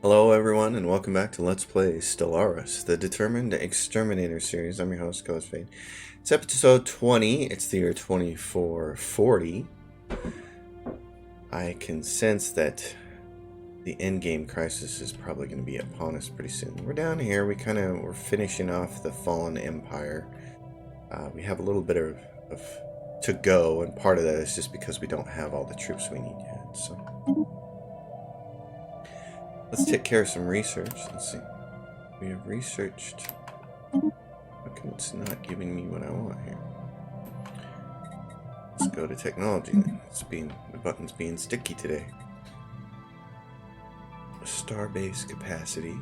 Hello everyone and welcome back to Let's Play Stellaris, the Determined Exterminator series. I'm your host, Fade. It's episode 20. It's the year 2440. I can sense that the endgame crisis is probably going to be upon us pretty soon. We're down here. We're finishing off the fallen empire. We have a little bit of to go, and part of that is just because we don't have all the troops we need yet. So let's take care of some research. Let's see. We have researched. How come it's not giving me what I want here? Let's go to technology then. The button's being sticky today. Starbase capacity.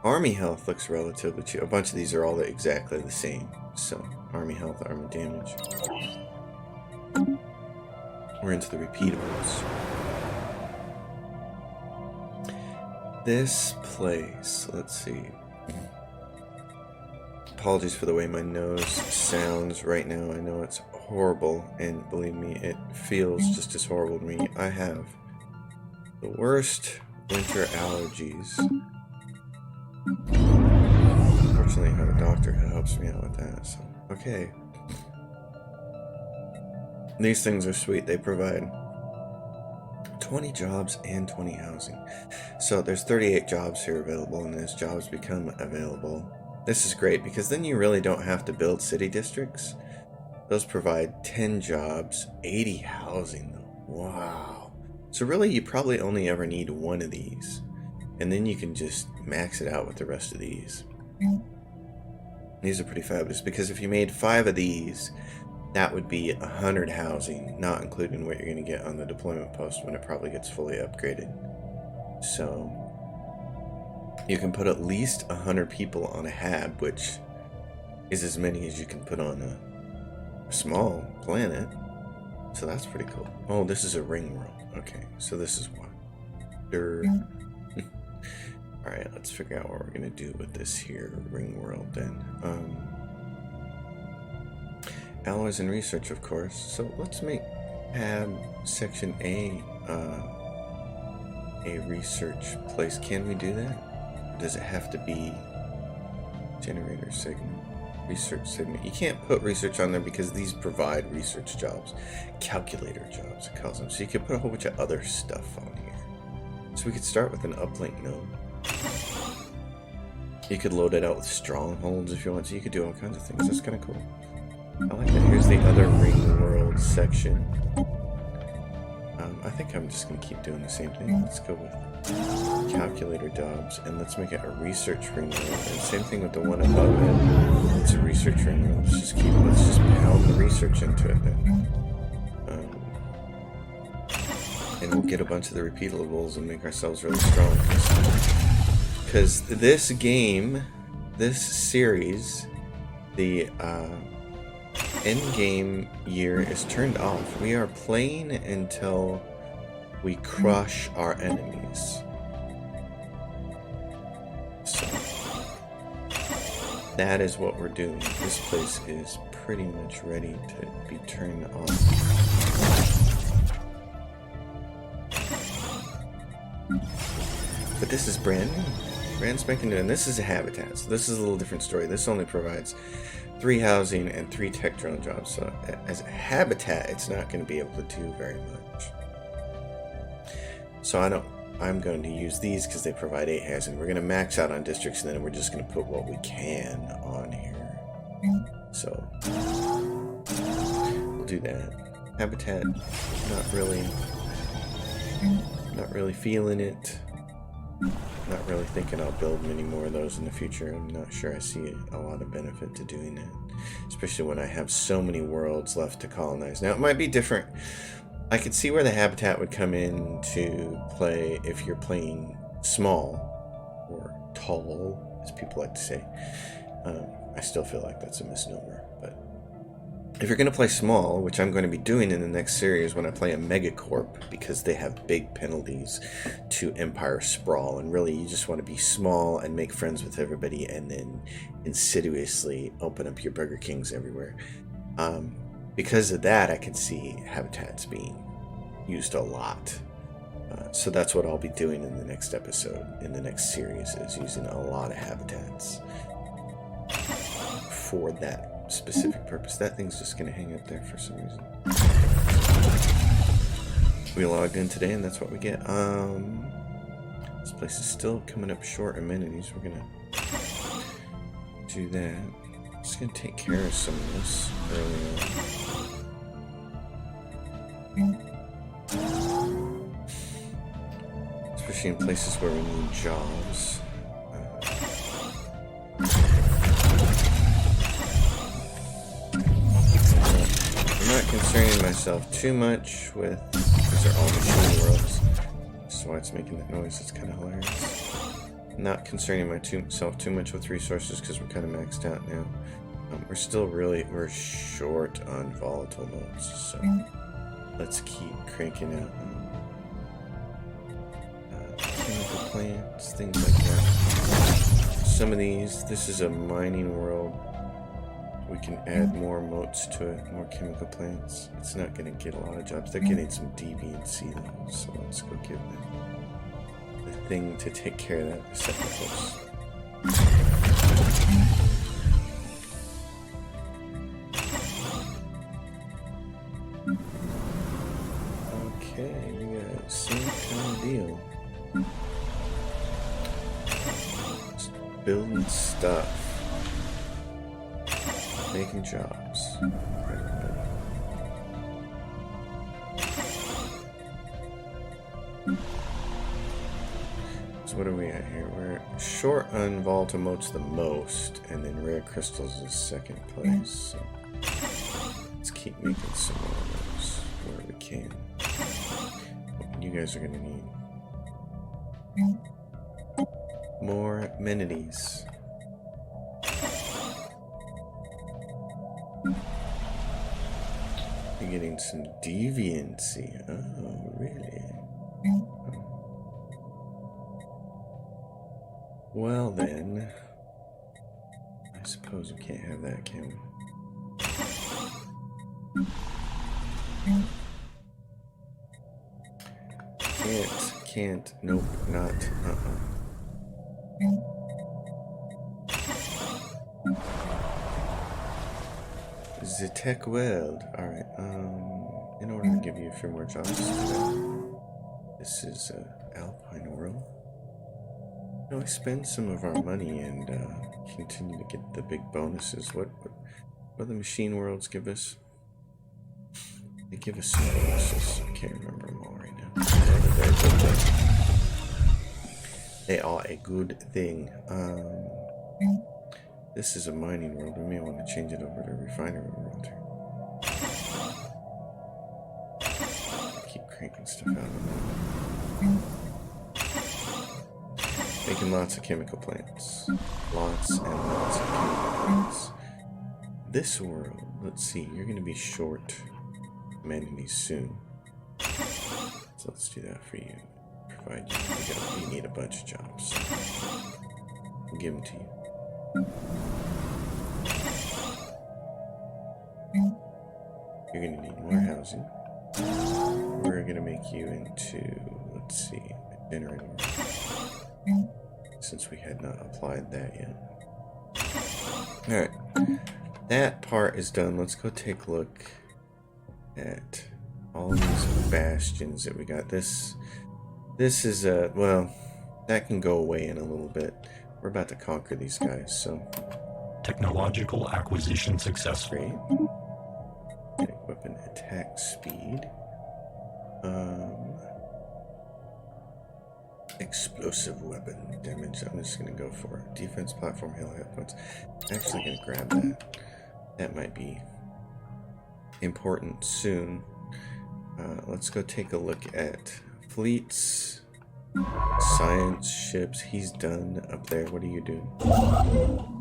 Army health looks relatively cheap. A bunch of these are all exactly the same. So, army health, army damage. We're into the repeatables. This place, let's see. Apologies for the way my nose sounds right now. I know it's horrible, and believe me, it feels just as horrible to me. I have the worst winter allergies. Fortunately, I have a doctor who helps me out with that, so okay. These things are sweet. They provide 20 jobs and 20 housing. So there's 38 jobs here available, and as jobs become available, this is great because then you really don't have to build city districts. Those provide 10 jobs, 80 housing though. Wow. So really you probably only ever need one of these, and then you can just max it out with the rest of these. These are pretty fabulous because if you made 5 of these, that would be 100 housing, not including what you're going to get on the deployment post when it probably gets fully upgraded. So you can put at least 100 people on a hab, which is as many as you can put on a small planet. So that's pretty cool. Oh, this is a ring world. Okay, so this is one. Alright, let's figure out what we're going to do with this here ring world then. Alloys and research, of course. So let's make hab section A research place. Can we do that? Or does it have to be generator segment, research segment? You can't put research on there because these provide research jobs, calculator jobs it calls them. So you could put a whole bunch of other stuff on here. So we could start with an uplink node. You could load it out with strongholds if you want to. You could do all kinds of things. That's kind of cool. I like that. Here's the other ring world section. I think I'm just going to keep doing the same thing. Let's go with calculator jobs, and let's make it a research ring world. And same thing with the one above it. It's a research ring world. Let's just pound the research into it then. And we'll get a bunch of the repeatables and make ourselves really strong. Because this game, this series, the end game year is turned off. We are playing until we crush our enemies. So that is what we're doing. This place is pretty much ready to be turned off. But this is brand new. Brand spanking new, and this is a habitat. So this is a little different story. This only provides 3 housing and 3 tech drone jobs. So as a habitat, it's not going to be able to do very much. So I'm going to use these because they provide 8 housing. We're going to max out on districts, and then we're just going to put what we can on here. So we'll do that. Habitat, not really feeling it. Not really thinking I'll build many more of those in the future. I'm not sure I see a lot of benefit to doing that, especially when I have so many worlds left to colonize. Now, it might be different. I could see where the habitat would come into play if you're playing small or tall, as people like to say. I still feel like that's a misnomer, but if you're going to play small, which I'm going to be doing in the next series when I play a megacorp, because they have big penalties to empire sprawl, and really you just want to be small and make friends with everybody and then insidiously open up your Burger Kings everywhere. Because of that, I can see habitats being used a lot. So that's what I'll be doing in the next episode, in the next series, is using a lot of habitats for that specific purpose. That thing's just going to hang up there for some reason. We logged in today, and that's what we get. This place is still coming up short amenities. We're going to do that. Just going to take care of some of this early on. Especially in places where we need jobs. I'm not concerning myself too much with, these are all machine worlds, so why it's making that noise, it's kind of hilarious. Not concerning myself too much with resources because we're kind of maxed out now. We're still we're short on volatile modes, so let's keep cranking out chemical plants, things like that. Some of these, this is a mining world. We can add more moats to it, more chemical plants. It's not going to get a lot of jobs. They're getting some deviancy though, so let's go give them the thing to take care of that receptacles. Okay, we got the same kind of deal. Just building stuff. Making jobs. So what are we at here? We're short on volatile motes the most, and then rare crystals is second place. So let's keep making some more of those where we can. You guys are gonna need more amenities. You're getting some deviancy. Oh, really? Oh. Well then, I suppose we can't have that, can we? Can't, nope, not, The tech world. Alright, in order to give you a few more jobs today, this is Alpine World. You know, we spend some of our money and continue to get the big bonuses. What do the machine worlds give us? They give us some bonuses. I can't remember them all right now. They are a good thing. This is a mining world. We may want to change it over to a refinery world. Keep cranking stuff out of that. Making lots of chemical plants. Lots and lots of chemical plants. This world, let's see, you're going to be short amenities soon. So let's do that for you. Provide you need a bunch of jobs. So we'll give them to you. You're going to need more housing. We're going to make you into, let's see, a generator. Since we had not applied that yet. Alright. That part is done. Let's go take a look at all these bastions that we got. This is a, well, that can go away in a little bit. We're about to conquer these guys, so. Technological acquisition successful. Great. Weapon attack speed. Explosive weapon damage. I'm just gonna go for it. Defense platform, hail hit points. Actually gonna grab that. That might be important soon. Let's go take a look at fleets. Science ships. He's done up there. What are you doing?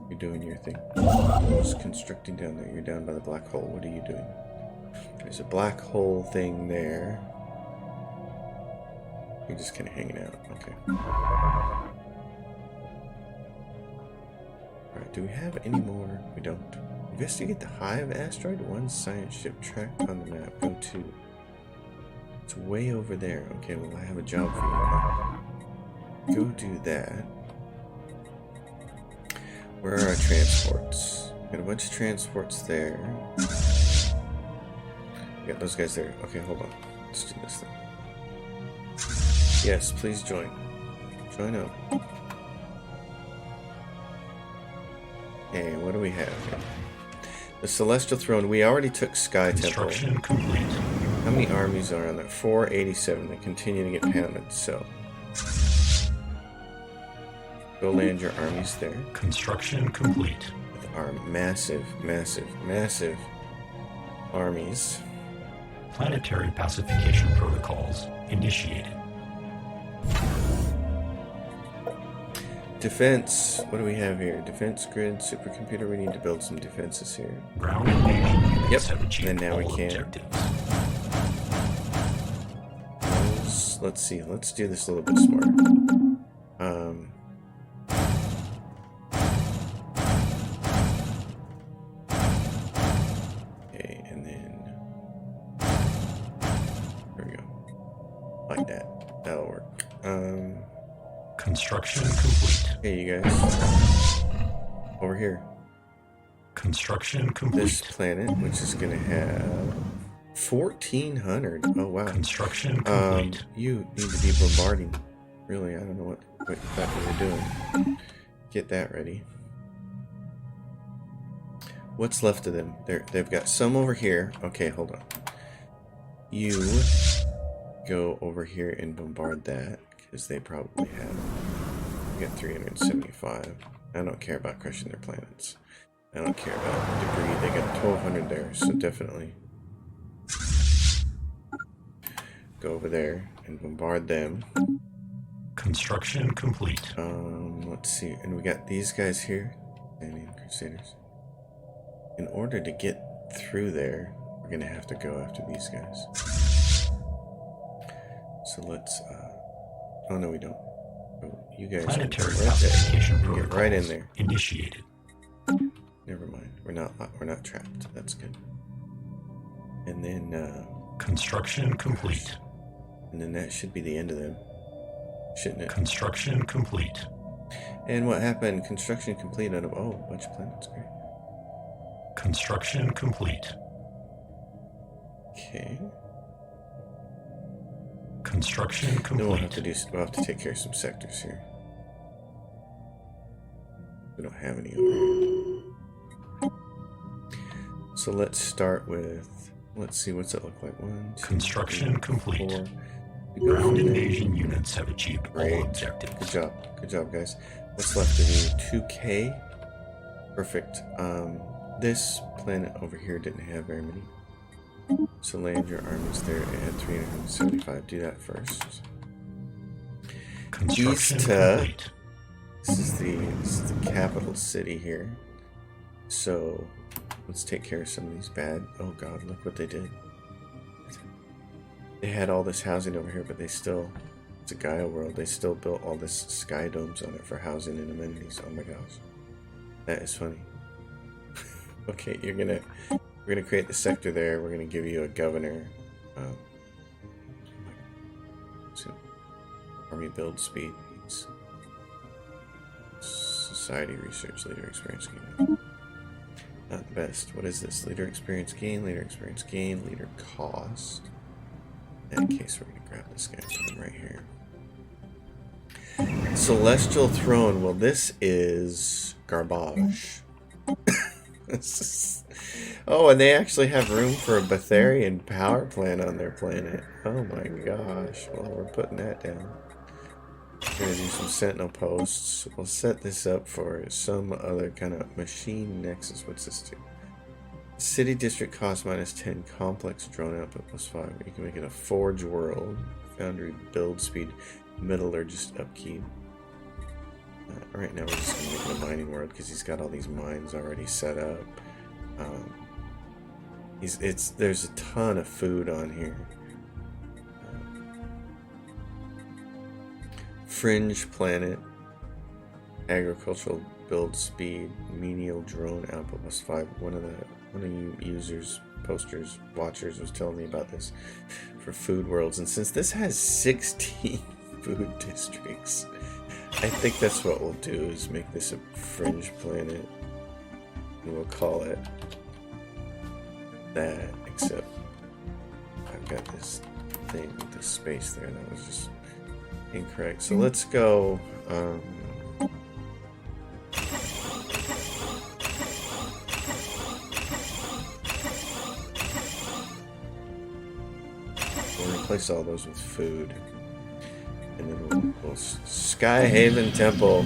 You're doing your thing. Just constructing down there. You're down by the black hole. What are you doing? There's a black hole thing there. You're just kind of hanging out. Okay. Alright, do we have any more? We don't. Investigate the Hive asteroid. One science ship tracked on the map. Go to. It's way over there. Okay, well, I have a job for you. Go do that. Where are our transports? Got a bunch of transports there. Got those guys there. Okay, hold on. Let's do this thing. Yes, please join. Join up. Okay, what do we have here? The Celestial Throne. We already took Sky Temple. Construction complete. How many armies are on there? 487. They continue to get pounded, so go land your armies there. Construction complete. With our massive, massive, massive armies. Planetary pacification protocols initiated. Defense. What do we have here? Defense grid, supercomputer. We need to build some defenses here. Ground invasion units Yep, have achieved and now we all can. objectives. Let's see. Let's do this a little bit smarter. Okay, and then there we go. Like that. That'll work. Construction complete. Hey, you guys. Over here. Construction This complete. planet, which is going to have 1,400. Oh, wow. Construction complete. You need to be bombarding. Really, I don't know what you thought you were doing. Get that ready. What's left of them? They've got some over here. Okay, hold on. You go over here and bombard that, because they probably have. We got 375. I don't care about crushing their planets. I don't care about debris. They got 1,200 there, so definitely go over there and bombard them. Construction complete. Let's see. And we got these guys here. Standing Crusaders. In order to get through there, we're going to have to go after these guys. So let's, oh no, we don't. Oh, you guys Planetary are right pacification there. Get right in protocols there. initiated. Never mind. We're not trapped. That's good. And then, Construction complete. and then that should be the end of them. Shouldn't it? Construction complete. And what happened? Construction complete out of, oh, a bunch of planets. Great. Construction complete. Okay. Construction Then we'll have complete. to we'll have to take care of some sectors here. We don't have any over here. So let's start with, let's see, what's it look like? 1, 2, Construction 3, complete. 4. We go Ground from there. invasion units have achieved Great. all Good objectives. job. Good job, guys. What's left of you? 2K? Perfect. This planet over here didn't have very many. So land your armies there at 375. Do that first. Construction East, complete. This is the capital city here. So let's take care of some of these bad. Oh god, look what they did. They had all this housing over here, but they still, it's a Gaia world. They still built all this sky domes on it for housing and amenities. Oh my gosh, that is funny. Okay, we're gonna create the sector there. We're gonna give you a governor. So army build speed. Society research leader experience gain. Not the best. What is this? Leader experience gain, leader experience gain, leader cost. In that case, we're gonna grab this guy from right here. Celestial Throne. Well, this is garbage. Oh, and they actually have room for a Betharian power plant on their planet. Oh my gosh. Well, we're putting that down. We're gonna do some sentinel posts. We'll set this up for some other kind of machine nexus. What's this do? City district cost -10. Complex drone output +5. You can make it a forge world. Foundry build speed. Metallurgist upkeep. Right now we're just gonna make it a mining world because he's got all these mines already set up. There's a ton of food on here. Fringe planet, agricultural build speed, menial drone output +5. One of you users posters watchers was telling me about this for food worlds, and since this has 16 food districts, I think that's what we'll do, is make this a fringe planet, and we'll call it that, except I've got this thing with the space there that was just incorrect. So let's go we'll replace all those with food, and then we'll Skyhaven Temple.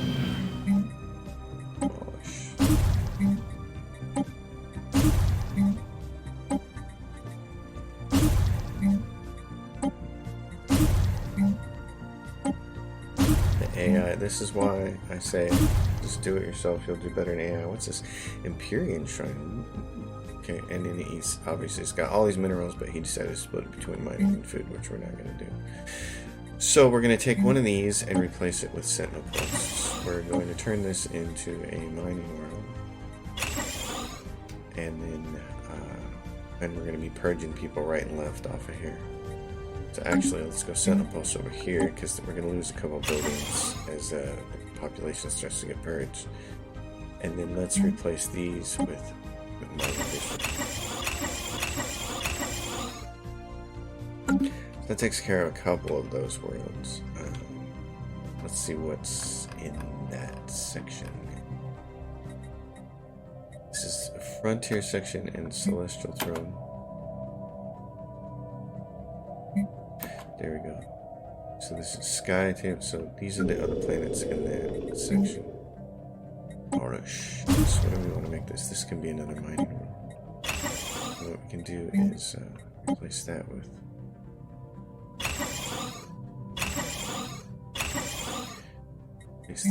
AI. This is why I say just do it yourself. You'll do better than AI. What's this? Empyrean Shrine. Okay, and then he's obviously it's got all these minerals, but he decided to split it between mining and food, which we're not going to do. So we're going to take one of these and replace it with Sentinel posts. We're going to turn this into a mining world, and then we're going to be purging people right and left off of here. So actually, let's go Sentinel posts over here, because we're going to lose a couple buildings as the population starts to get purged. And then let's replace these with mining districts. That takes care of a couple of those worlds. Let's see what's in that section. This is a Frontier section and Celestial Throne. There we go. So this is Sky Tape. So these are the other planets in that section. Orish. So what do we want to make this? This can be another mining world. And what we can do is replace that with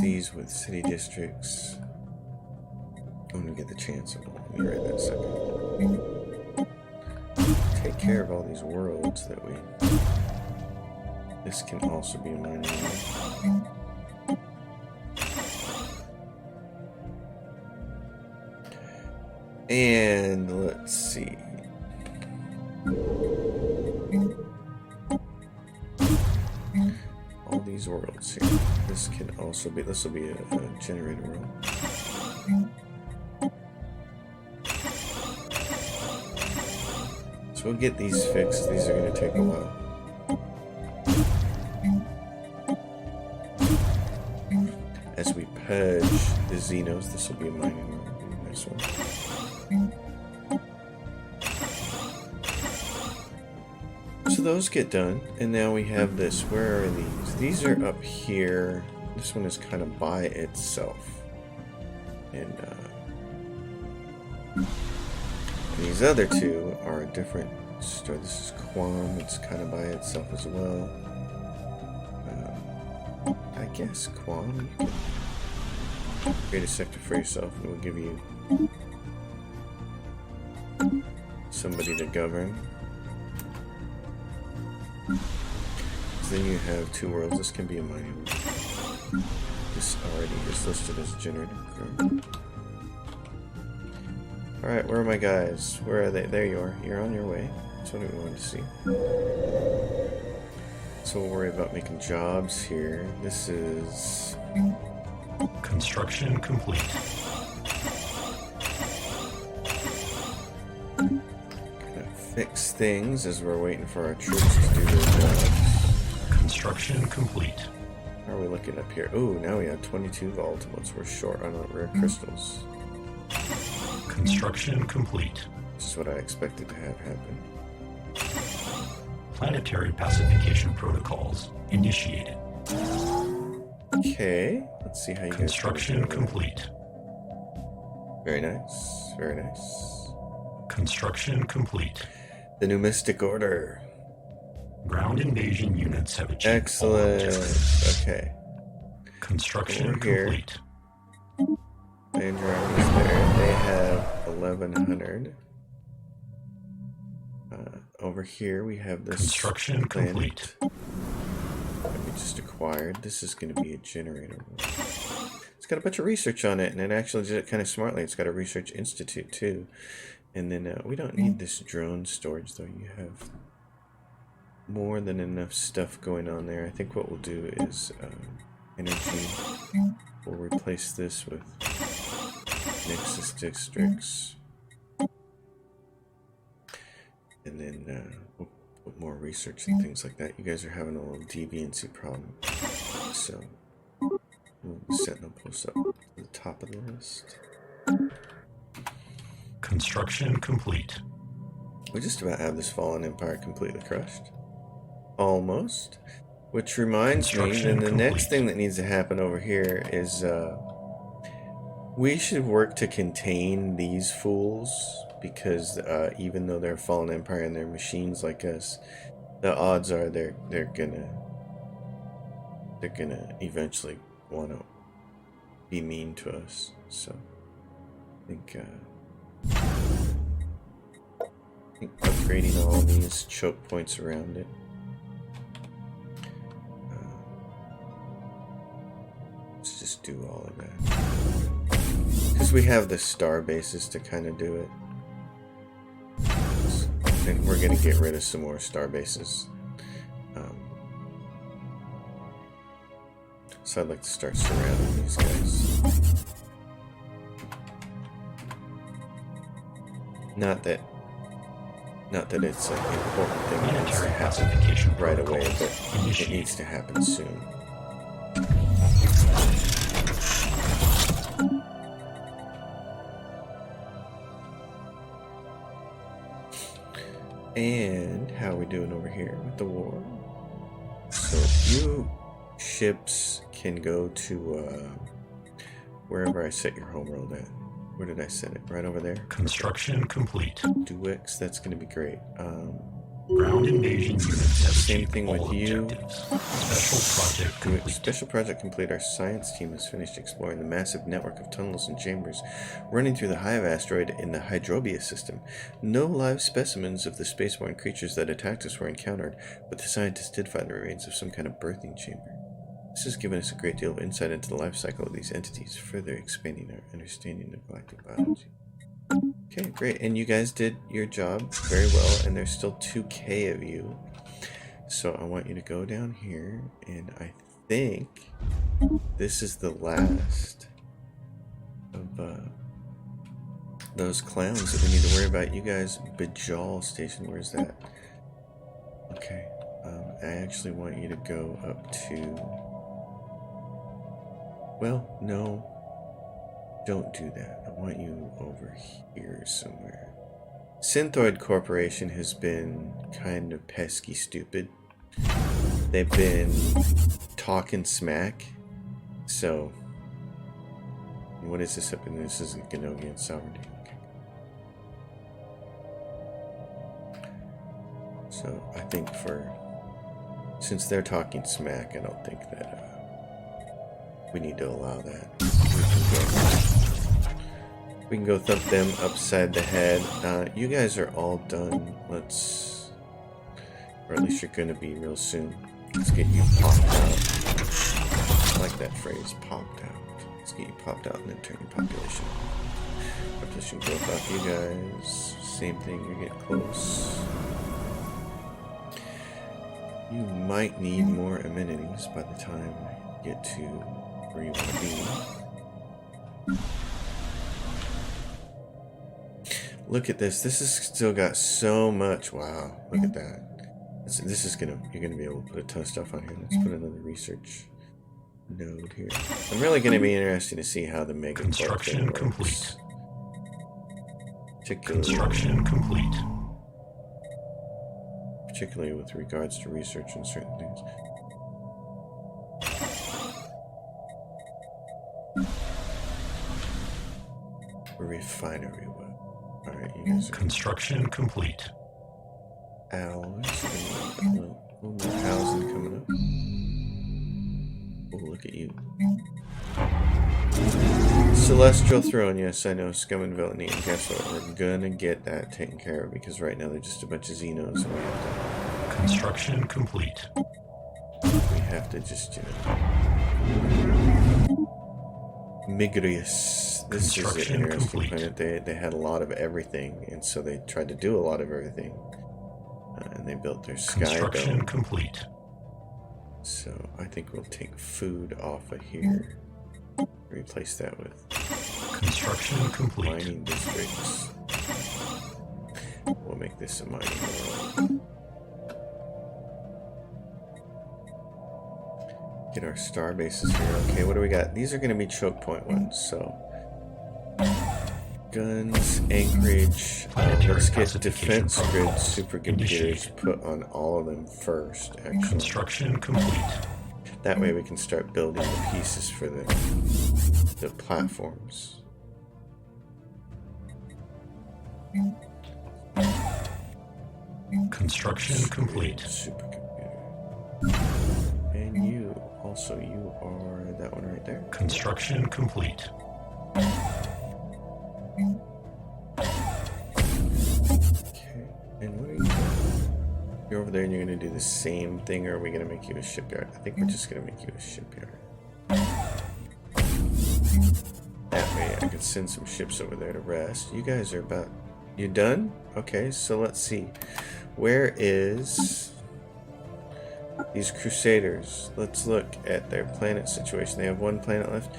these with city districts. When we get the chance, let me write that a second. Take care of all these worlds that we. This can also be a mining world. And let's see. All these worlds here. This can also be. This will be a generator world. So we'll get these fixed. These are going to take a while. As we purge the Xenos, this will be a mining world. Nice one. So those get done, and now we have this. Where are these? These are up here. This one is kind of by itself, and these other two are a different story. This is Quam. It's kind of by itself as well. I guess Quam, you can create a sector for yourself, and we'll give you somebody to govern. So then you have two worlds. This can be a mining world. This already is listed as a generator. Alright, where are my guys? Where are they? There you are. You're on your way. That's what we wanted to see. So we'll worry about making jobs here. This is... Construction complete. Gonna fix things as we're waiting for our troops to do their jobs. Construction complete. How are we looking up here? Ooh, now we have 22 ultimates. We're short on rare crystals. Construction complete. This is what I expected to have happen. Planetary pacification protocols initiated. Okay, let's see how you guys. Construction complete. Very nice, very nice. Construction complete. The new Mystic Order. Ground invasion units have achieved Excellent. all objectives. Okay. Construction Over here. complete. Andromed's there. They have 1,100. Over here we have this Construction planet complete. that we just acquired. This is going to be a generator. It's got a bunch of research on it, and it actually did it kind of smartly. It's got a research institute too, And then we don't need this drone storage, though. You have more than enough stuff going on there. I think what we'll do is energy. We'll replace this with Nexus districts. And then we'll put more research and things like that. You guys are having a little deviancy problem. So we'll be setting up posts up to the top of the list. Construction complete. We just about have this fallen empire completely crushed. Almost. Which reminds me, then the next thing that needs to happen over here is we should work to contain these fools, because even though they're a fallen empire and they're machines like us, the odds are they're gonna eventually want to be mean to us. So I think upgrading all these choke points around it. Let's just do all of that. Because we have the star bases to kind of do it. And we're going to get rid of some more star bases. So I'd like to start surrounding these guys. Not that it's an important thing that needs to happen right away, but it needs to happen soon. And how are we doing over here with the war? So you ships can go to wherever I set your homeworld at. Where did I set it? Right over there? Construction complete. Duix, that's going to be great. Ground invasion units have Same achieved thing all with you. objectives. Special project complete. Special project complete. Our science team has finished exploring the massive network of tunnels and chambers running through the Hive asteroid in the Hydrobia system. No live specimens of the spaceborne creatures that attacked us were encountered, but the scientists did find the remains of some kind of birthing chamber. This has given us a great deal of insight into the life cycle of these entities, further expanding our understanding of galactic biology. Okay, great. And you guys did your job very well, and there's still 2K of you. So I want you to go down here, and I think this is the last of those clowns that we need to worry about. You guys, Bajal Station, where's that? Okay, I actually want you to go up to... Well, no. Don't do that. I want you over here somewhere. Synthoid Corporation has been kind of pesky stupid. They've been talking smack. So, what is this up in this? This isn't Ganogian sovereignty. Okay. So, I think since they're talking smack, I don't think that we need to allow that. We can go thump them upside the head. You guys are all done. Let's... Or at least you're going to be real soon. Let's get you popped out. I like that phrase, popped out. Let's get you popped out and then turn your population. Population growth off you guys. Same thing, you get close. You might need more amenities by the time you get to where you want to be. Look at this. This has still got so much. Wow. Look at that. This is gonna. You're gonna be able to put a ton of stuff on here. Let's put another research node here. I'm really gonna be interested to see how the mega construction complete. Construction complete. Particularly with regards to research and certain things. A refinery. Alright, you guys are... Construction complete. Hours. A little more housing coming up. Oh, look at you. Celestial Throne. Yes, I know. Scum and Villainy. And guess what? We're gonna get that taken care of because right now they're just a bunch of Xenos. And we have to... Construction complete. We have to just, Migrius this is an Construction interesting complete. planet. They had a lot of everything, and so they tried to do a lot of everything. And they built their sky Construction dome. complete. So I think we'll take food off of here. Replace that with Construction complete. mining districts. We'll make this a mining world. Get our star bases here. Okay, what do we got? These are going to be choke point ones, so guns, anchorage. Planetary Let's get classification defense grid protocols supercomputers initiated. put on all of them first, actually. Construction complete. That way we can start building the pieces for the platforms. Construction complete. Supercomputer. And you, also, you are that one right there. Construction complete. Okay, and what are you doing? You're over there and you're going to do the same thing, or are we going to make you a shipyard? I think we're just going to make you a shipyard. That way I could send some ships over there to rest. You guys are about... You done? Okay, so let's see. Where is... these Crusaders? Let's look at their planet situation. They have one planet left.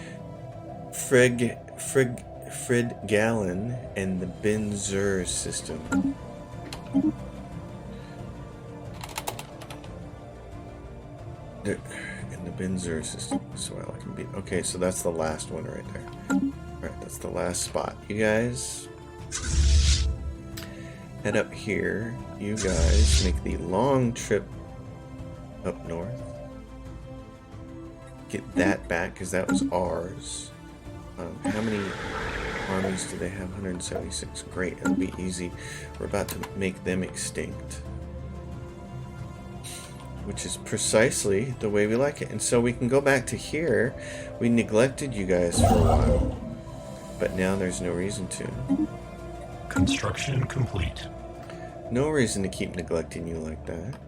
Frid Gallon and the Benzur system. In the Benzur system as well. I can be okay. So that's the last one right there. All right, that's the last spot. You guys head up here. You guys make the long trip up north. Get that back because that was ours. How many armies do they have? 176. Great, it'll be easy. We're about to make them extinct, which is precisely the way we like it. And so we can go back to here. We neglected you guys for a while, but now there's no reason to. Construction complete. No reason to keep neglecting you like that.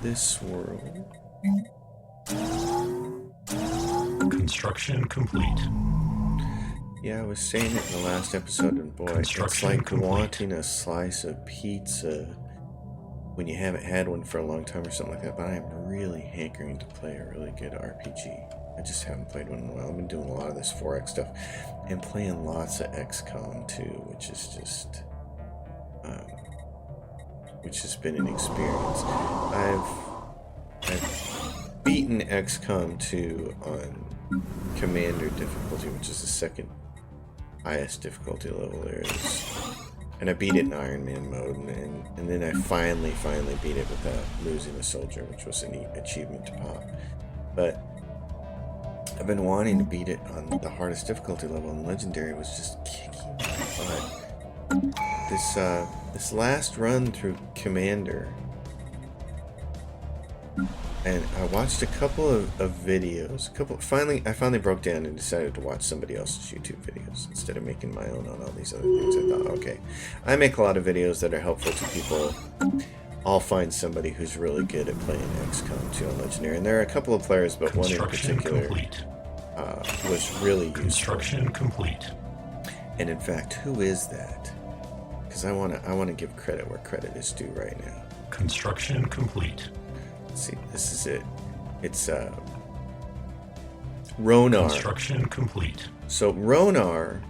This world. Construction complete. Yeah, I was saying it in the last episode, and boy, it's Construction like complete. wanting a slice of pizza when you haven't had one for a long time or something like that. But I am really hankering to play a really good RPG. I just haven't played one in a while. I've been doing a lot of this 4X stuff and playing lots of XCOM too, which is just, which has been an experience. I've beaten XCOM 2 on Commander difficulty, which is the second highest difficulty level there is. And I beat it in Iron Man mode, and then I finally beat it without losing a soldier, which was a neat achievement to pop. But I've been wanting to beat it on the hardest difficulty level, and Legendary was just kicking my butt. This last run through Commander, and I watched a couple of videos. I finally broke down and decided to watch somebody else's YouTube videos instead of making my own on all these other things. I thought, okay, I make a lot of videos that are helpful to people. I'll find somebody who's really good at playing XCOM 2 on Legendary. And there are a couple of players, but one in particular was really useful. Construction complete. And in fact, who is that? Because I want to give credit where credit is due right now. Construction complete. Let's see, this is it. It's Ronar. Construction complete. So Ronar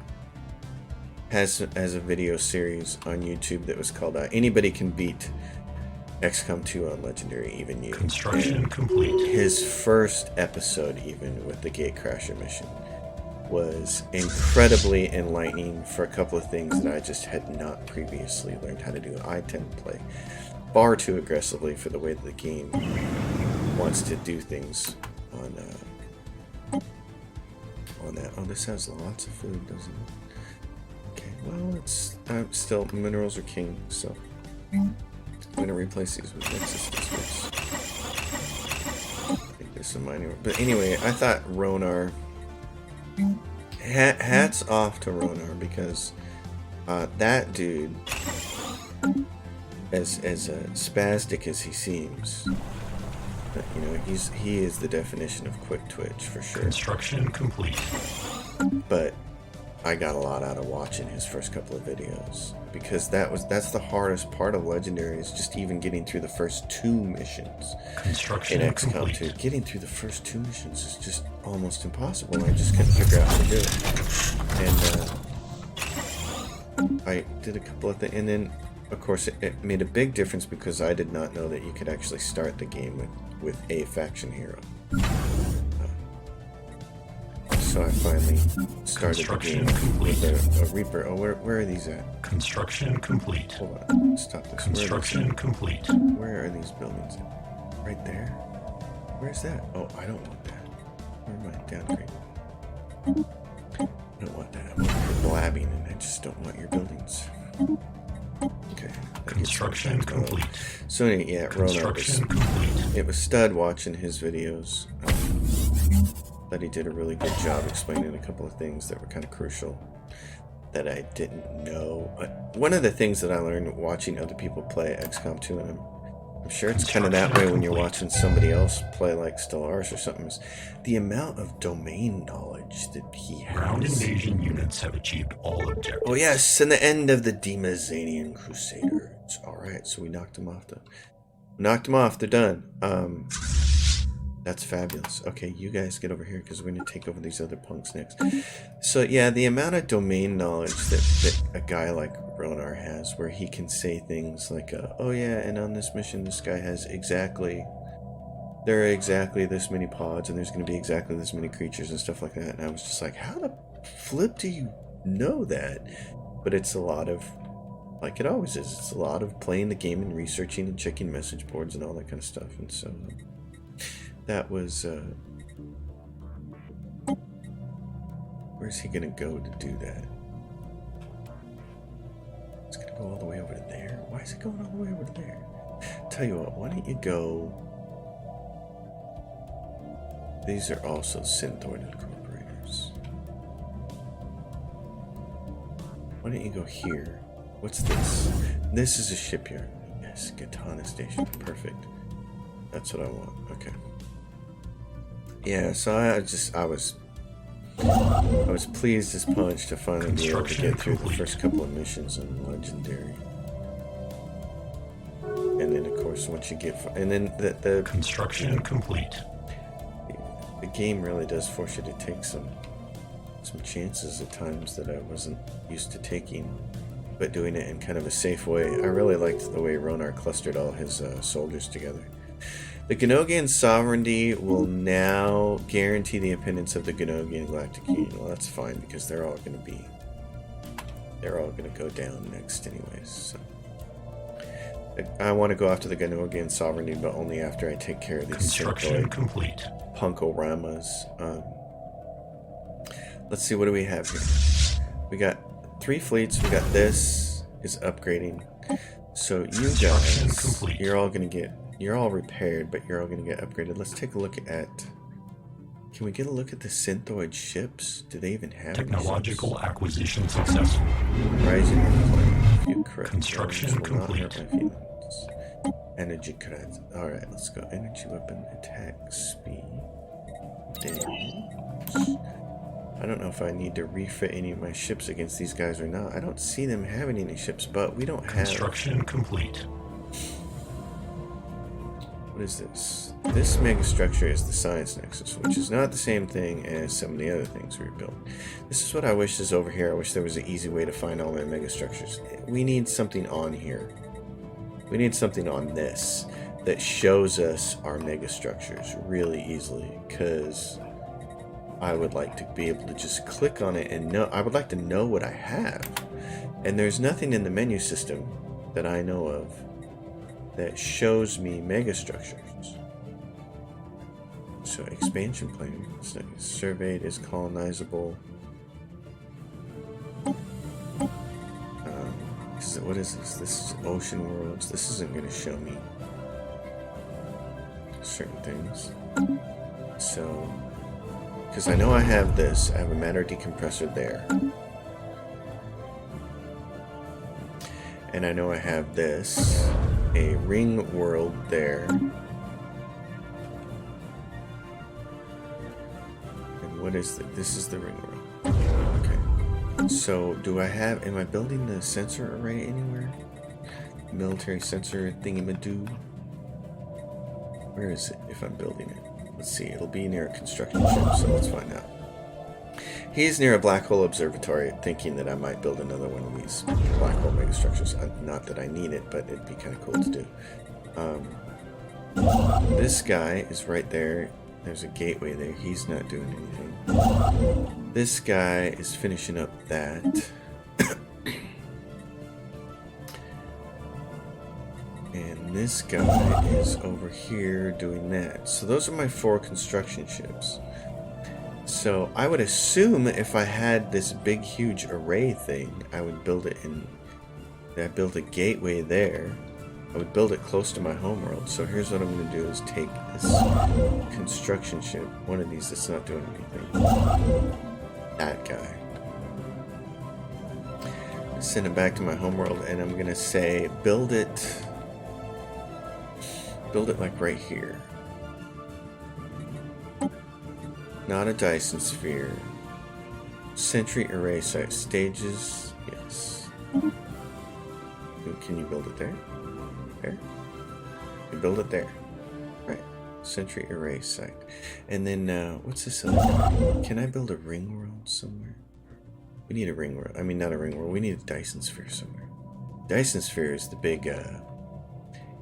has a video series on YouTube that was called Anybody Can Beat XCOM 2 on Legendary, Even You. Construction And complete. his first episode, even with the Gatecrasher mission, was incredibly enlightening for a couple of things that I just had not previously learned how to do. I tend to play far too aggressively for the way that the game wants to do things on that. Oh, this has lots of food, doesn't it? Okay, well, it's still minerals are king, so I'm gonna replace these with Nexus districts. I think there's some mining, but anyway, I thought Ronar. Hats off to Ronar, because that dude, as spastic as he seems, You know, he is the definition of quick twitch for sure. Construction complete. But I got a lot out of watching his first couple of videos, because that's the hardest part of Legendary, is just even getting through the first 2 missions. Construction In XCOM complete. 2, getting through the first 2 missions is just almost impossible, and I just couldn't figure out how to do it. And I did a couple of things, and then of course it made a big difference because I did not know that you could actually start the game with a faction hero. So I finally started the game with a Reaper. Oh, where are these at? Construction complete. Hold on, stop this. Construction complete. Where are these buildings at? Right there? Where's that? Oh, I don't want that. Where am I? Downgrade. I don't want that. I want your blabbing, and I just don't want your buildings. Okay. Construction complete. So anyway, yeah, Construction Ronar complete. it was stud watching his videos. That he did a really good job explaining a couple of things that were kind of crucial that I didn't know. One of the things that I learned watching other people play XCOM 2, and I'm sure it's kind of that way when you're watching somebody else play like Stellaris or something, is the amount of domain knowledge that he has. Ground invasion units have achieved all objectives. Oh yes, and the end of the Demazanian Crusaders. Alright, so we knocked them off. They're done. That's fabulous. Okay, you guys get over here because we're going to take over these other punks next. So yeah, the amount of domain knowledge that a guy like Ronar has, where he can say things like, oh yeah, and on this mission this guy has there are exactly this many pods, and there's going to be exactly this many creatures and stuff like that. And I was just like, how the flip do you know that? But it's a lot of, like it always is, it's a lot of playing the game and researching and checking message boards and all that kind of stuff. And so that was, where's he gonna go to do that? It's gonna go all the way over to there? Why is it going all the way over to there? Tell you what, why don't you go... These are also Synthoid Incorporators. Why don't you go here? What's this? This is a shipyard. Yes, Katana Station. Perfect. That's what I want. Okay. Yeah, so I was pleased as punch to finally be able to get through the first couple of missions in Legendary. And then of course once you get and then the Construction complete. The game really does force you to take some chances at times that I wasn't used to taking, but doing it in kind of a safe way. I really liked the way Ronar clustered all his soldiers together. The Ganogian sovereignty will now guarantee the independence of the Ganogian Galactic Union. Well, that's fine because they're all going to go down next anyways. So I want to go after the Ganogian sovereignty, but only after I take care of these Construction complete. Punkoramas. Let's see, what do we have here? We got 3 fleets. We got this is upgrading. So you guys, you're all repaired, but you're all gonna get upgraded. Let's take a look at. Can we get a look at the Synthoid ships? Do they even have Technological acquisition successful. Rising deployment. Construction complete. Energy credits. All right, let's go. Energy weapon attack speed. Damage. I don't know if I need to refit any of my ships against these guys or not. I don't see them having any ships, but we don't have... Construction complete. What is this? This megastructure is the Science Nexus, which is not the same thing as some of the other things we built. This is what I wish is over here. I wish there was an easy way to find all my megastructures. We need something on here. We need something on this that shows us our megastructures really easily, because I would like to be able to just click on it and know. I would like to know what I have. And there's nothing in the menu system that I know of that shows me megastructures. So expansion plan. So surveyed is colonizable. What is this? This is ocean worlds. This isn't going to show me certain things. So, because I know I have this. I have a matter decompressor there. And I know I have this. A ring world there. what is it? This is the ring world. Okay. So, am I building the sensor array anywhere? Military sensor thingamadoo? Where is it if I'm building it? Let's see, it'll be near a construction ship, so let's find out. He's near a black hole observatory, thinking that I might build another one of these black hole megastructures. Not that I need it, but it'd be kind of cool to do. This guy is right there. There's a gateway there. He's not doing anything. This guy is finishing up that. And this guy is over here doing that. So those are my 4 construction ships. So I would assume if I had this big, huge array thing, I would build it in... I built a gateway there. I would build it close to my homeworld. So here's what I'm going to do is take this construction ship, one of these that's not doing anything. That guy. Send it back to my homeworld, and I'm going to say, build it like right here. Not a Dyson sphere. Sentry array site. Stages. Yes. Can you build it there? There? You build it there. Right. Sentry array site. And then, what's this other guy? Can I build a ring world somewhere? We need a ring world. I mean, not a ring world. We need a Dyson sphere somewhere. Dyson sphere is the big guy,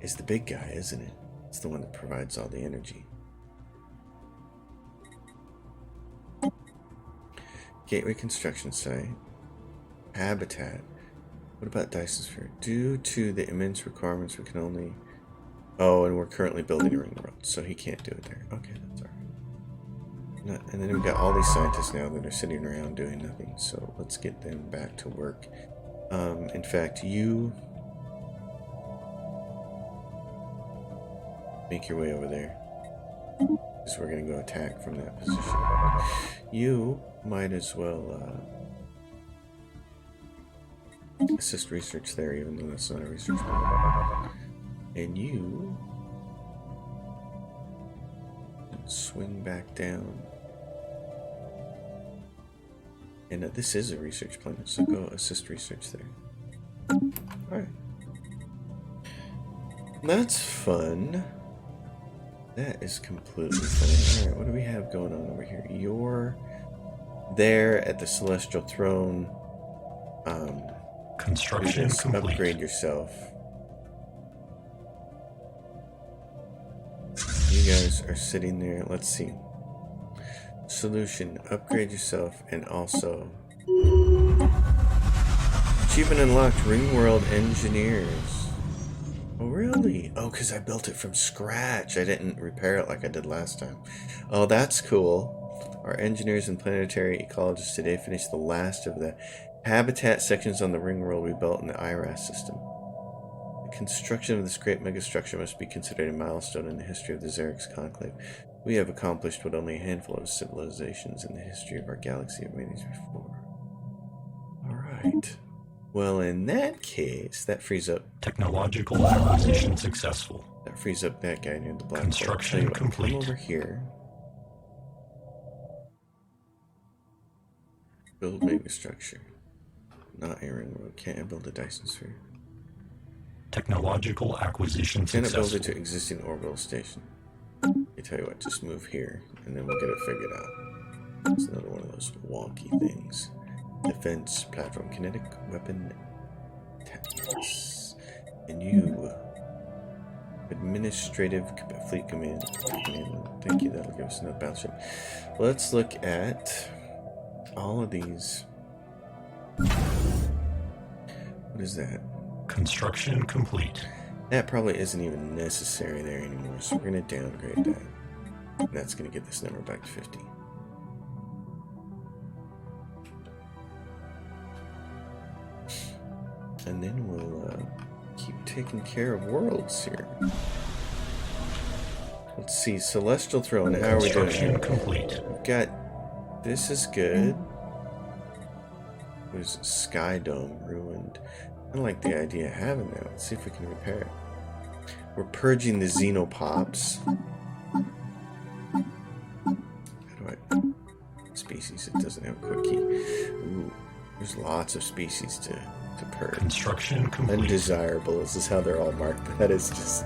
isn't it? It's the one that provides all the energy. Gateway construction site. Habitat. What about Dyson sphere? Due to the immense requirements, we can only... Oh, and we're currently building a ring world, so he can't do it there. Okay, that's alright. And then we've got all these scientists now that are sitting around doing nothing, so let's get them back to work. In fact, you... make your way over there. Because we're going to go attack from that position. You might as well assist research there, even though that's not a research program. And you swing back down. And this is a research planet, so go assist research there. Alright. That's fun. That is completely fun. Alright, what do we have going on over here? You're there at the Celestial Throne. Construction complete. Upgrade yourself. You guys are sitting there. Let's see. Solution. Upgrade yourself and also... Achievement unlocked. Ring World Engineers. Oh, really? Oh, because I built it from scratch. I didn't repair it like I did last time. Oh, that's cool. Our engineers and planetary ecologists today finished the last of the habitat sections on the ring world we built in the IRAS system. The construction of this great megastructure must be considered a milestone in the history of the Xerix Conclave. We have accomplished what only a handful of civilizations in the history of our galaxy have managed before. Alright. Well, in that case, that frees up... Technological acquisition successful. That frees up that guy near the black hole. Construction complete. Come over here. Build megastructure. Not a ring world. Can't I build a Dyson sphere? Technological acquisition Can I successful. build it to existing orbital station? I tell you what, just move here, and then we'll get it figured out. It's another one of those wonky things. Defense platform, kinetic weapon tactics, and you administrative fleet command. Thank you. That'll give us another battleship. Let's look at all of these. What is that? Construction complete. That probably isn't even necessary there anymore, so we're going to downgrade that. And that's going to get this number back to 50. And then we'll keep taking care of worlds here. Let's see, Celestial Throne, how are we doing? Construction complete. We've got, this is good. There's Sky Dome ruined. I like the idea of having that. Let's see if we can repair it. We're purging the Xenopops. How do I... Let's species it doesn't have a quick key. Ooh, there's lots of species to purge. Construction complete. Undesirables is how they're all marked, but that is just...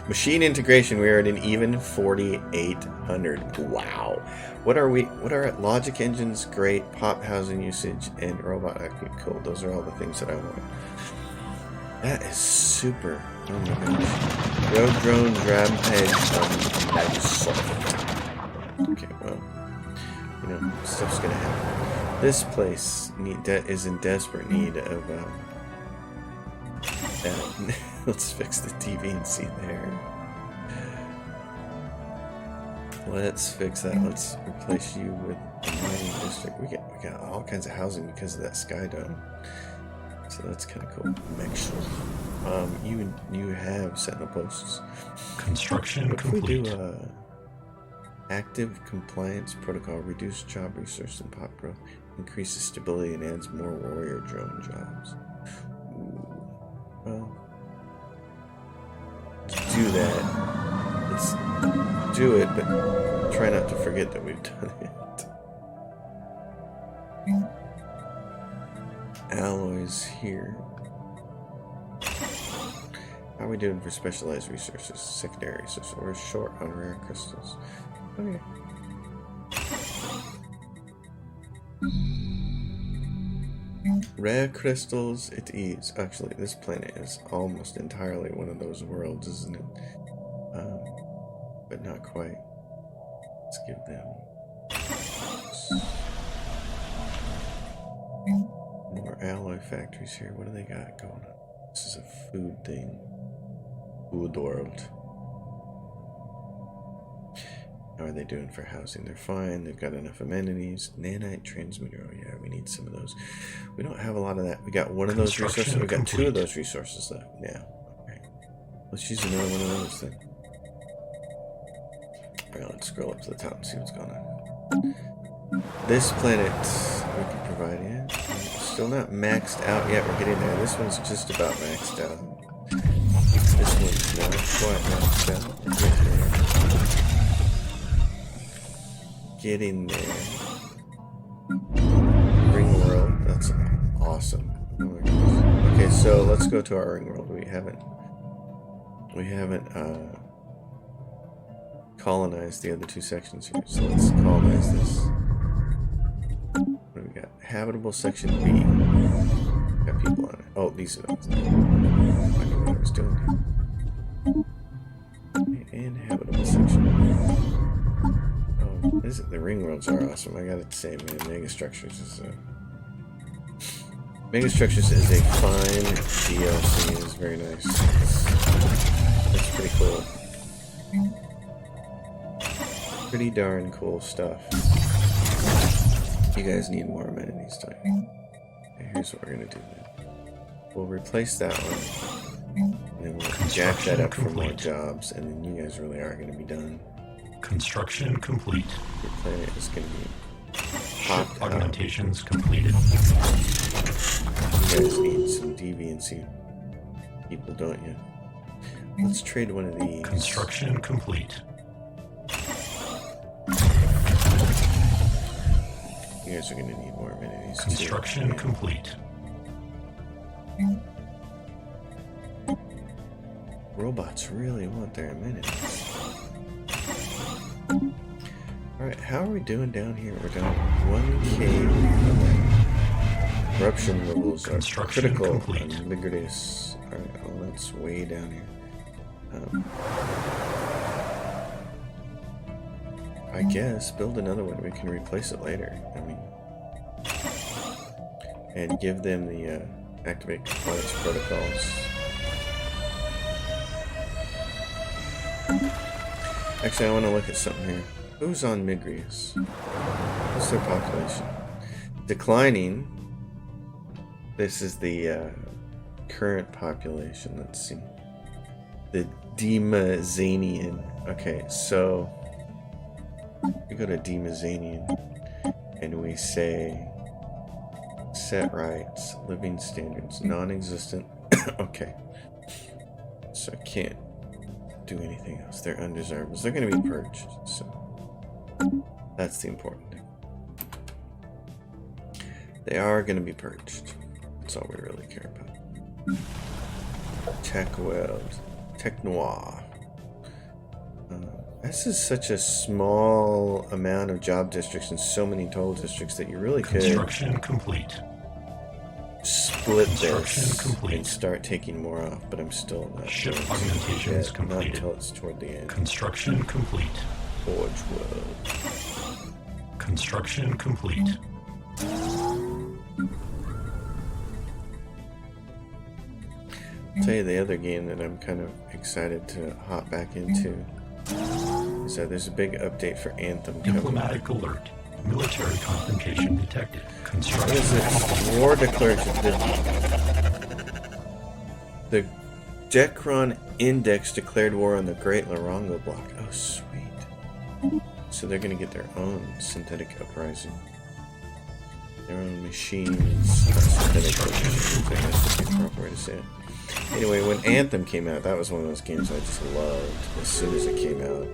Machine integration, we are at an even 4,800. Wow. What are logic engines? Great. Pop housing usage and robot active. Cool. Those are all the things that I want. That is super. Oh my gosh. Road drone, rampage, okay, well, you know, stuff's gonna happen. This place is in desperate need of that. Let's fix the TV and see there. Let's fix that. Let's replace you with the mining district. We got all kinds of housing because of that sky dome. So that's kind of cool. Make sure. You have sentinel posts. Construction What if we complete. do active compliance protocol, reduce job resource and pop growth, increases stability and adds more warrior drone jobs. Ooh. Well, to do that, let's do it, but try not to forget that we've done it. Alloys here. How are we doing for specialized resources? Secondary resources. We're short on rare crystals. Okay. Rare crystals, it is. Actually, this planet is almost entirely one of those worlds, isn't it? But not quite. Let's give them more alloy factories here. What do they got going on? This is a food thing. Food world. How are they doing for housing? They're fine. They've got enough amenities. Nanite transmitter. Oh yeah, we need some of those. We don't have a lot of that. We got one of those resources. We got two of those resources left. Yeah. Okay. Let's use another one of those then. Alright, let's scroll up to the top and see what's going on. This planet we can provide in. Still not maxed out yet. We're getting there. This one's just about maxed out. This one's not quite maxed out. We're getting there. Ring world. That's awesome. Oh my goodness. Okay, so let's go to our ring world. We haven't colonized the other two sections here. So let's colonize this. What do we got? Habitable section B. Got people on it. Oh, these are those. I knew what I was doing here. Inhabitable section. Oh, the ring worlds are awesome. I gotta say, man, Megastructures is Megastructures is a fine DLC. It's very nice. It's pretty cool. Pretty darn cool stuff. You guys need more amenities, don't you? Okay, here's what we're gonna do then. We'll replace that one. And then we'll jack that up for more jobs, and then you guys really are gonna be done. Construction complete. Your planet is gonna be Ship augmentations completed. You guys need some deviancy people, don't you? Let's trade one of these. Construction complete. You guys are going to need more amenities. Construction complete. Robots really want their amenities. Alright, how are we doing down here? We're down 1K. Corruption levels are critical and vigorous. Alright, well, that's way down here. I guess build another one. We can replace it later. I mean, and give them the activate compliance protocols. Actually, I want to look at something here. Who's on Migrius? What's their population? Declining. This is the current population. Let's see. The Demazanian. Okay, so we go to Demazanian and we say set rights, living standards, non-existent. Okay, so I can't do anything else. They're undesirables. They're going to be purged, so that's the important thing. They are going to be purged. That's all we really care about. Tech Webs. Tech Noir. This is such a small amount of job districts and so many total districts that you really could Construction complete. split Construction this complete. and start taking more off, but I'm still not Ship going to augmentations yet, not completed. until it's toward the end. Construction complete. Forge World. Construction complete. I'll tell you the other game that I'm kind of excited to hop back into is that there's a big update for Anthem coming. Diplomatic alert. Military confrontation detected. What Construction. is it? War declaration. The Dekron Index declared war on the Great Larongo block. Oh, sweet. So they're going to get their own synthetic uprising. Their own machines. Synthetic uprising. I guess that's the proper way to say it. Anyway, when Anthem came out, that was one of those games I just loved as soon as it came out.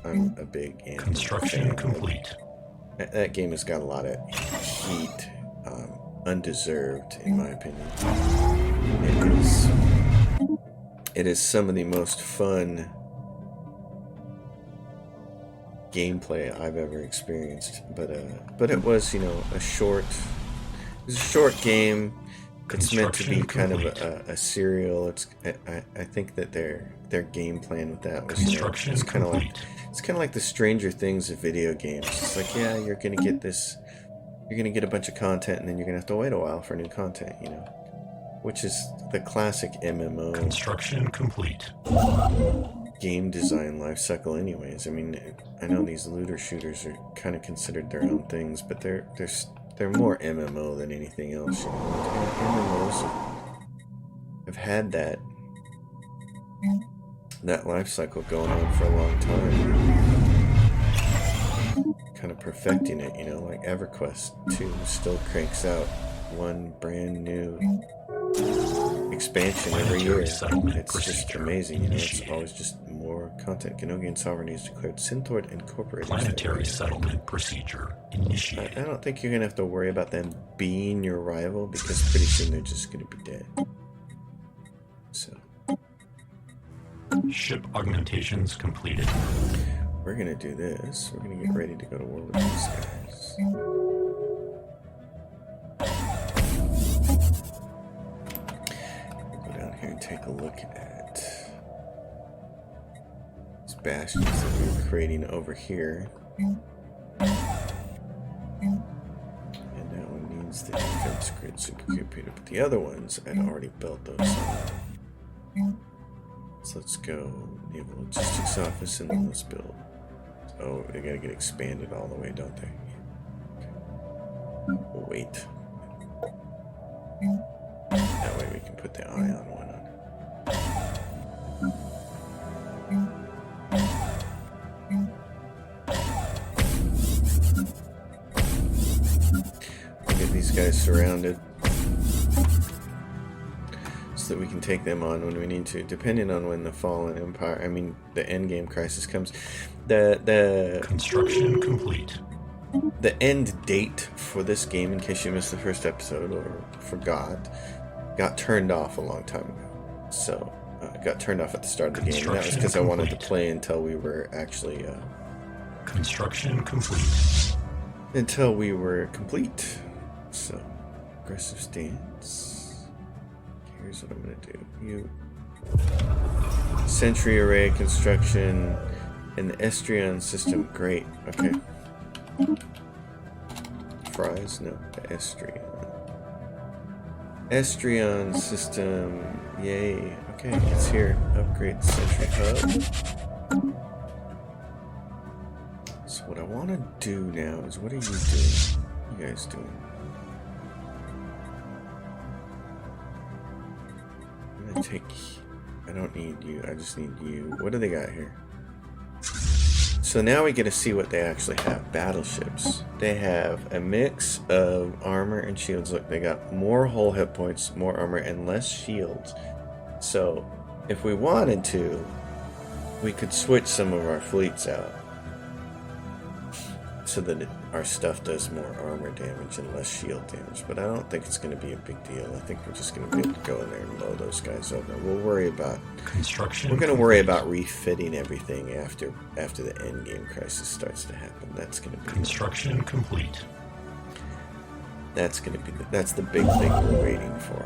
I'm a big Anthem Construction fan. complete. That game has got a lot of heat, undeserved, in my opinion. It is some of the most fun gameplay I've ever experienced. But it was, a short game. It's meant to be kind of a serial. I think that their game plan with that was it's kind of like the Stranger Things of video games. It's like, yeah, you're gonna get a bunch of content, and then you're gonna have to wait a while for new content, which is the classic MMO Construction complete. game design life cycle. Anyways, I mean, I know these looter shooters are kind of considered their own things, but they're more MMO than anything else. MMOs have had that life cycle going on for a long time. Kind of perfecting it, like EverQuest 2 still cranks out one brand new expansion every year. It's just amazing, It's always just more content. Ganogian sovereignty is declared. Synthord Incorporated. Planetary settlement procedure initiated. I don't think you're going to have to worry about them being your rival, because pretty soon they're just going to be dead. So, Ship augmentations completed. we're going to do this. We're going to get ready to go to war with these guys. We'll go down here and take a look at these bastions that we were creating over here. And that one needs the defense grid supercomputer, but the other ones, I'd already built those. So let's go Naval Logistics Office, and then let's build. Oh, they gotta get expanded all the way, don't they? Okay. We'll wait. That way we can put the ion one on. We'll get these guys surrounded so that we can take them on when we need to, depending on when the Fallen Empire, the Endgame crisis comes. The Construction complete. The end date for this game, in case you missed the first episode or forgot, got turned off a long time ago. So, it got turned off at the start of the game, and that was because I wanted to play until we were actually... Construction complete. Until we were complete. So, aggressive stance. Here's what I'm going to do. Sentry array construction and the Estrion system. Great. Okay. Fries? No. The Estrion. Estrion system. Yay. Okay, it's here. Upgrade the Sentry hub. So what I want to do now is, what are you doing? What are you guys doing? I'm gonna take... I don't need you. I just need you. What do they got here? So now we get to see what they actually have. Battleships. They have a mix of armor and shields. Look, they got more hull hit points, more armor, and less shields. So if we wanted to, we could switch some of our fleets out. so that our stuff does more armor damage and less shield damage. But I don't think it's going to be a big deal. I think we're just going to be able to go in there and mow those guys over. We'll worry about Construction. We're going to worry about refitting everything after the end game crisis starts to happen. That's going to be Construction complete. That's going to be that's the big thing we're waiting for.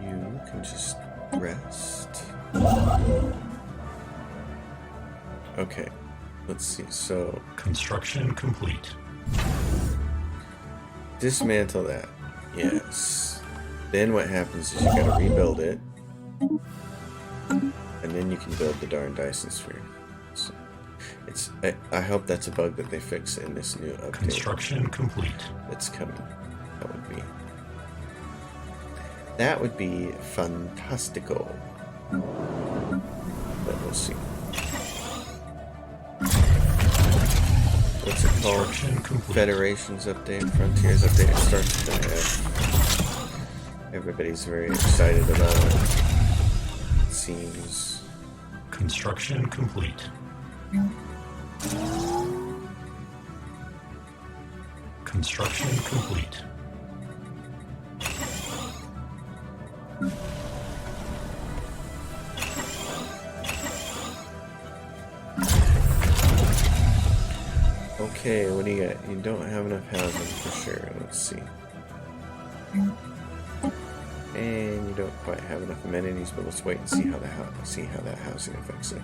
You can just rest. Okay, let's see. So Construction complete. dismantle that. Yes. Then what happens is you gotta rebuild it, and then you can build the darn Dyson sphere. So I hope that's a bug that they fix in this new update. Construction complete. That's coming. That would be fantastico. But we'll see. What's it called? Federations update, Frontiers update. It starts with an F. Everybody's very excited about it. It seems. Construction complete. Construction complete. Okay, what do you got? You don't have enough housing for sure. Let's see. And you don't quite have enough amenities, but let's wait and see how that housing affects it.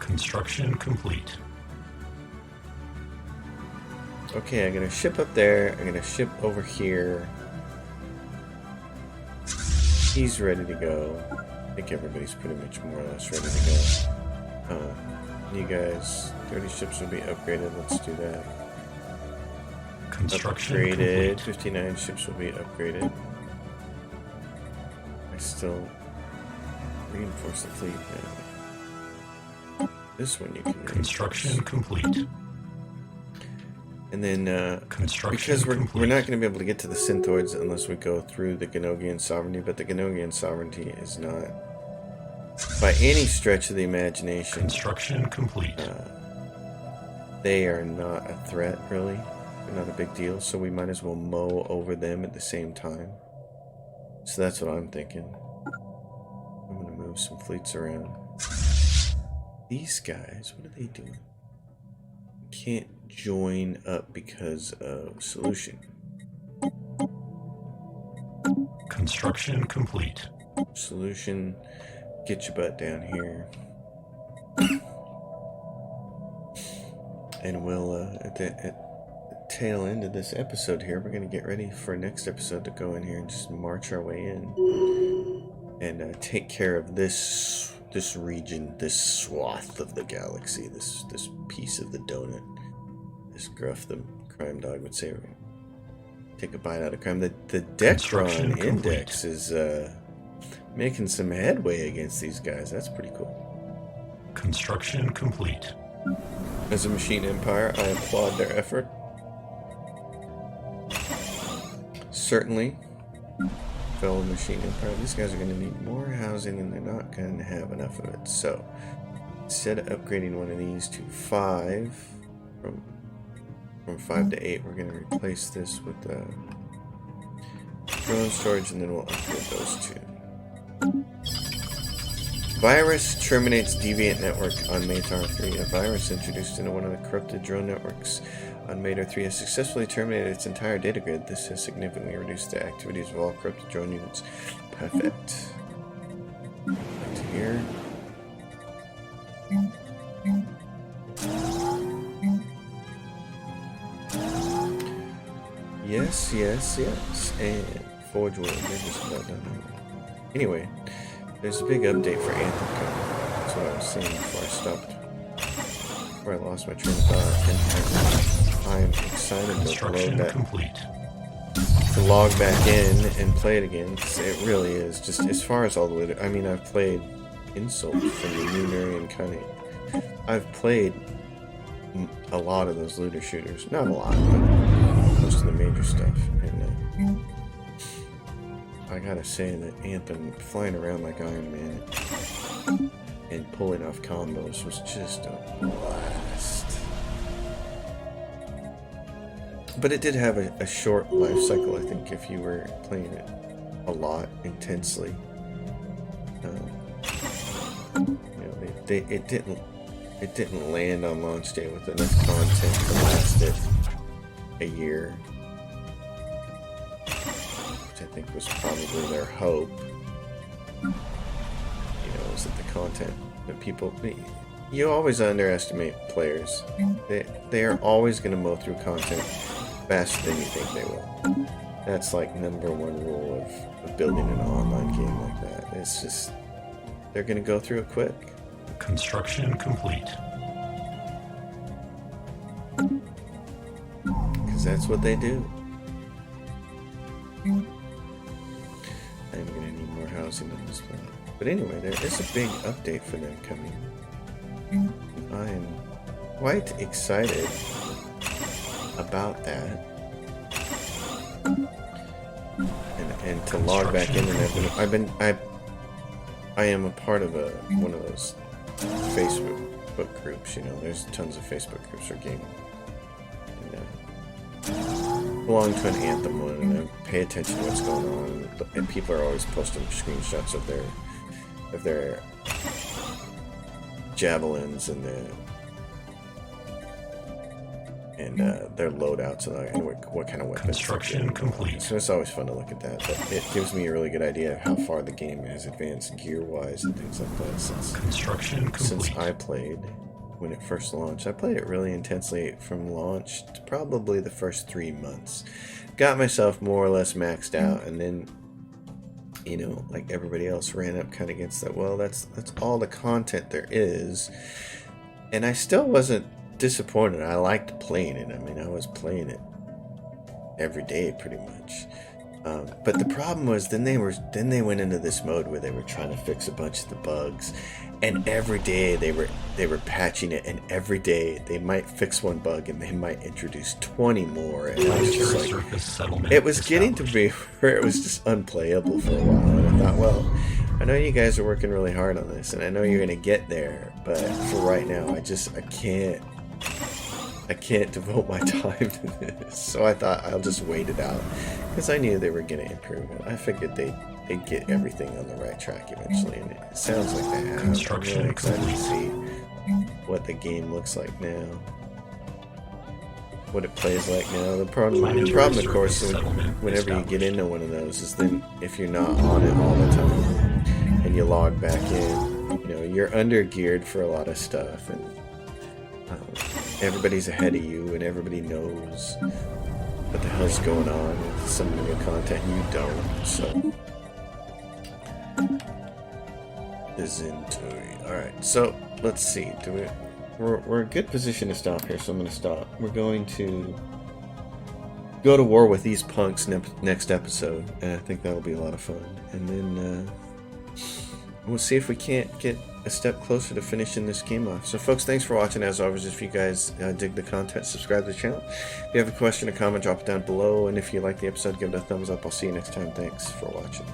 Construction complete. Okay, I'm gonna ship up there. I'm gonna ship over here. He's ready to go. I think everybody's pretty much more or less ready to go. You guys, 30 ships will be upgraded. Let's do that. Construction Upgraded. complete. 59 ships will be upgraded. I still reinforce the fleet now. This one you can Construction complete. And then, Construction because we're complete. not going to be able to get to the Synthoids unless we go through the Ganogian sovereignty, but the Ganogian sovereignty is not, by any stretch of the imagination, Construction complete. they are not a threat, really. They're not a big deal, so we might as well mow over them at the same time. So that's what I'm thinking. I'm going to move some fleets around. These guys, what are they doing? Can't join up because of solution. Construction complete. Solution, get your butt down here. And we'll, at the tail end of this episode here, we're going to get ready for next episode to go in here and just march our way in. And take care of this region, this swath of the galaxy, this piece of the donut. As Gruff the crime dog would say, take a bite out of crime. The Decron Index is making some headway against these guys. That's pretty cool. Construction complete. As a machine empire, I applaud their effort. Certainly, fellow machine empire, these guys are going to need more housing and they're not going to have enough of it. So, instead of upgrading one of these to 5, from 5 to 8, we're going to replace this with drone storage, and then we'll upgrade those two. Virus terminates deviant network on Matar 3. A virus introduced into one of the corrupted drone networks on Matar 3 has successfully terminated its entire data grid. This has significantly reduced the activities of all corrupted drone units. Perfect. Back to here. Yes, yes, yes. And Forge World, they're just about done. Anyway, there's a big update for Anthem coming. That's what I was saying before I stopped. Before I lost my train of thought. And I'm excited to log back in and play it again. Because it really is. Just as far as all the way. I mean, I've played Insult from the Lunarian Cunning. I've played a lot of those looter shooters. Not a lot, but most of the major stuff. And I gotta say that Anthem, flying around like Iron Man, and pulling off combos was just a blast. But it did have a short life cycle, I think, if you were playing it a lot, intensely. It didn't land on launch day with enough content to last it a year, which I think was probably their hope. Is that the content that people... You always underestimate players. They are always going to mow through content faster than you think they will. That's like #1 rule of building an online game like that. It's just... They're going to go through it quick. Construction complete. Because that's what they do. I'm going to need more housing on this planet. But anyway, there is a big update for them coming. I am quite excited about that. And to log back in, and I am a part of one of those Facebook groups. There's tons of Facebook groups for gaming. And, belong to an Anthem one, and I pay attention to what's going on. And people are always posting screenshots of their javelins and their loadouts and what kind of weapons. Construction complete. So it's always fun to look at that. But it gives me a really good idea of how far the game has advanced gear-wise and things like that since I played when it first launched. I played it really intensely from launch to probably the first 3 months. Got myself more or less maxed out, and then like everybody else, ran up kind of against that. Well, that's all the content there is, and I still wasn't disappointed. I liked playing it. I mean, I was playing it every day pretty much. But the problem was then they went into this mode where they were trying to fix a bunch of the bugs, and every day they were patching it, and every day they might fix one bug and they might introduce 20 more, and I was just like, it was getting to be where it was just unplayable for a while. And I thought, well, I know you guys are working really hard on this, and I know you're gonna get there, but for right now, I can't devote my time to this. So I thought I'll just wait it out, because I knew they were going to improve it. I figured they'd get everything on the right track eventually, and it sounds like they have. I'm really excited to see what the game looks like now, what it plays like now. The problem of course, whenever you get into one of those, is then if you're not on it all the time and you log back in, you're under geared for a lot of stuff, and everybody's ahead of you, and everybody knows what the hell's going on with some of the new content. You don't, so. Alright, so let's see. We're in a good position to stop here, so I'm going to stop. We're going to go to war with these punks next episode, and I think that'll be a lot of fun. And then we'll see if we can't get a step closer to finishing this game off. So folks, thanks for watching. As always, if you guys dig the content, subscribe to the channel. If you have a question or comment, drop it down below, and if you like the episode, give it a thumbs up. I'll see you next time. Thanks for watching.